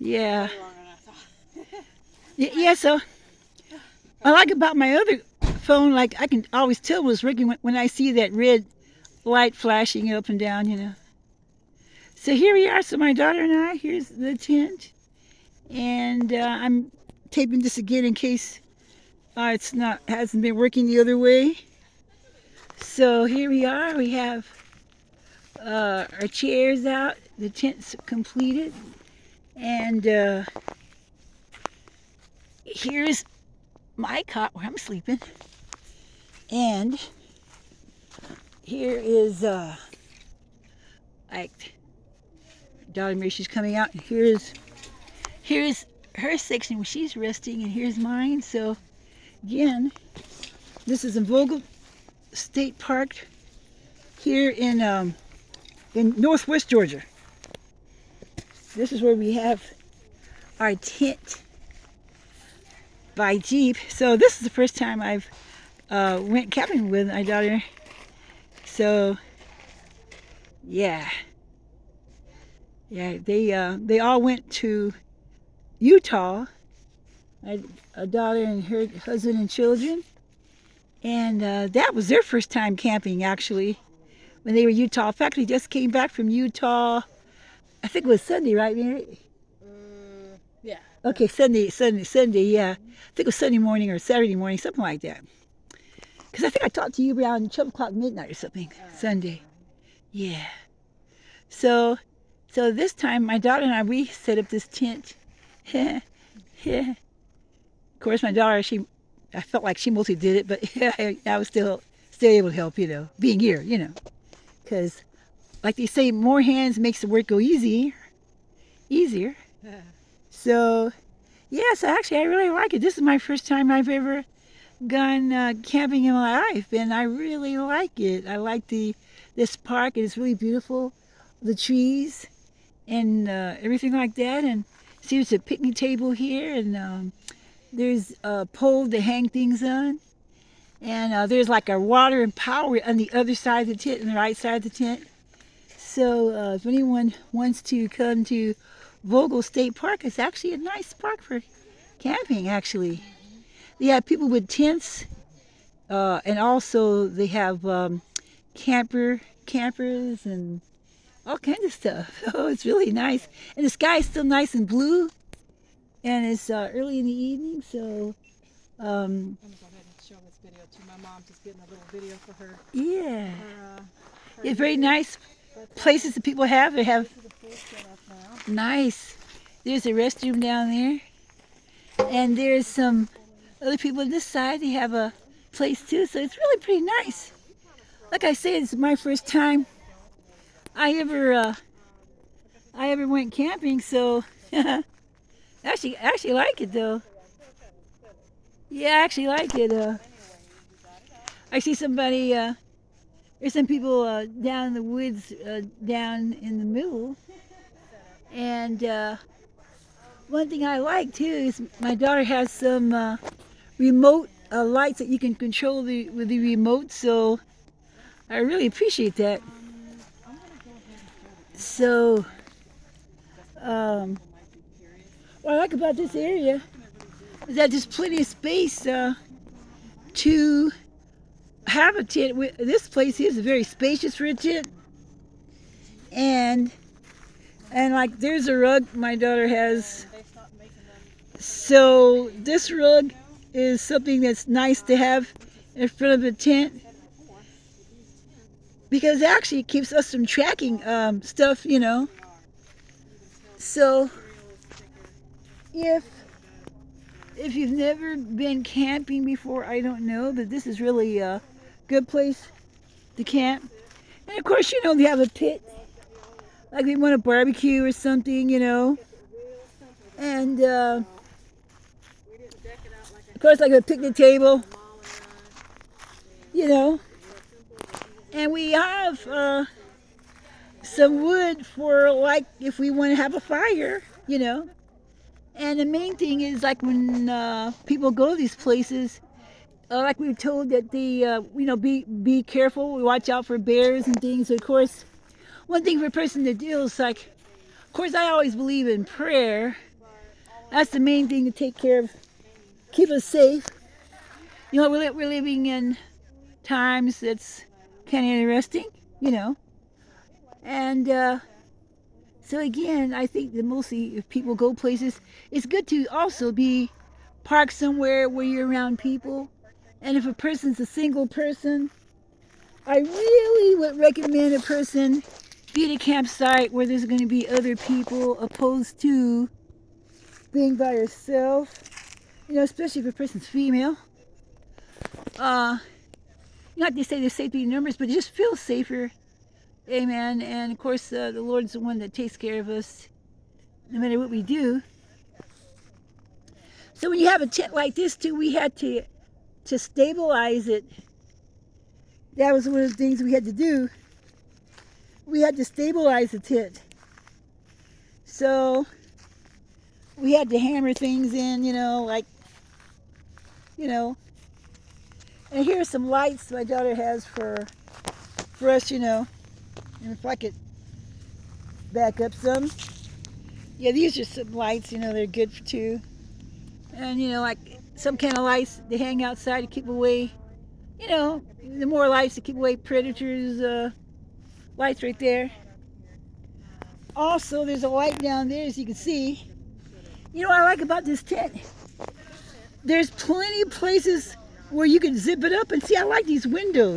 Yeah. Yeah, so I like about my other phone, like I can always tell when it's working when I see that red light flashing up and down, you know. So here we are. So my daughter and I, here's the tent. And I'm taping this again in case it's not hasn't been working the other way. So here we are. We have our chairs out. The tent's completed, and here's my cot where I'm sleeping. And here is like daughter Mary. She's coming out. And here's her section where she's resting, and here's mine. So again, this is in Vogel State Park here in Northwest Georgia. This is where we have our tent by Jeep. So this is the first time I've went camping with my daughter. So yeah, they all went to Utah. A daughter and her husband and children, and that was their first time camping actually when they were in Utah. In fact, they just came back from Utah. I think it was Sunday, right, Mary? Yeah. Okay, Sunday, yeah. I think it was Sunday morning or Saturday morning, something like that. Because I think I talked to you around 12 o'clock midnight or something, Sunday. Yeah. So this time, my daughter and I, we set up this tent. Of course, my daughter, I felt like she mostly did it, but I was still able to help, being here, Because, like they say, more hands makes the work go easier. So, yes, actually, I really like it. This is my first time I've ever gone camping in my life, and I really like it. I like this park. It's really beautiful, the trees and everything like that. And see, there's a picnic table here, and there's a pole to hang things on. And there's like a water and power on the other side of the tent, on the right side of the tent. So if anyone wants to come to Vogel State Park, it's actually a nice park for camping, actually. They have people with tents, and also they have campers and all kinds of stuff. Oh, it's really nice. And the sky is still nice and blue, and it's early in the evening, so... I'm gonna go ahead and show this video to my mom. Just getting a little video for her. Yeah. Her It's very nice places that people have. They have This is a full setup now. nice. There's a restroom down there, and there's some other people on this side. They have a place too, so it's really pretty nice. Like I said, it's my first time I ever went camping, so actually like it though. Yeah, I actually like it. I see somebody. There's some people down in the woods, down in the middle, and one thing I like too is my daughter has some remote lights that you can control with the remote, so I really appreciate that. So, what I like about this area is that there's plenty of space to have a tent. This place is very spacious for a tent, and like there's a rug my daughter has. So this rug is something that's nice to have in front of the tent because actually it keeps us from tracking stuff, So if you've never been camping before, I don't know, but this is really a good place to camp. And of course, they have a pit, like we want a barbecue or something, And of course, like a picnic table, And we have some wood for like if we want to have a fire. And the main thing is like when people go to these places, like we were told that they, be careful. We watch out for bears and things. So of course, one thing for a person to do is like, of course, I always believe in prayer, That's the main thing to take care of, keep us safe. You know, we're living in times that's kind of interesting, you know. And so again, I think that mostly if people go places, it's good to also be parked somewhere where you're around people. And if a person's a single person, I really would recommend a person be at a campsite where there's going to be other people opposed to being by yourself. You know, especially if a person's female. Not to say there's safety in numbers, but it just feels safer. Amen. And of course, the Lord's the one that takes care of us no matter what we do. So when you have a tent like this too, we had to stabilize it. That was one of the things we had to do. We had to stabilize the tent. So we had to hammer things in, you know, like, you know. And here's some lights my daughter has for us, you know. And if I could back up some. Yeah, these are some lights, you know, they're good for too. And, you know, like some kind of lights they hang outside to keep away, you know, the more lights to keep away predators, lights right there. Also, there's a light down there, as you can see. You know what I like about this tent? There's plenty of places where you can zip it up and see. I like these windows.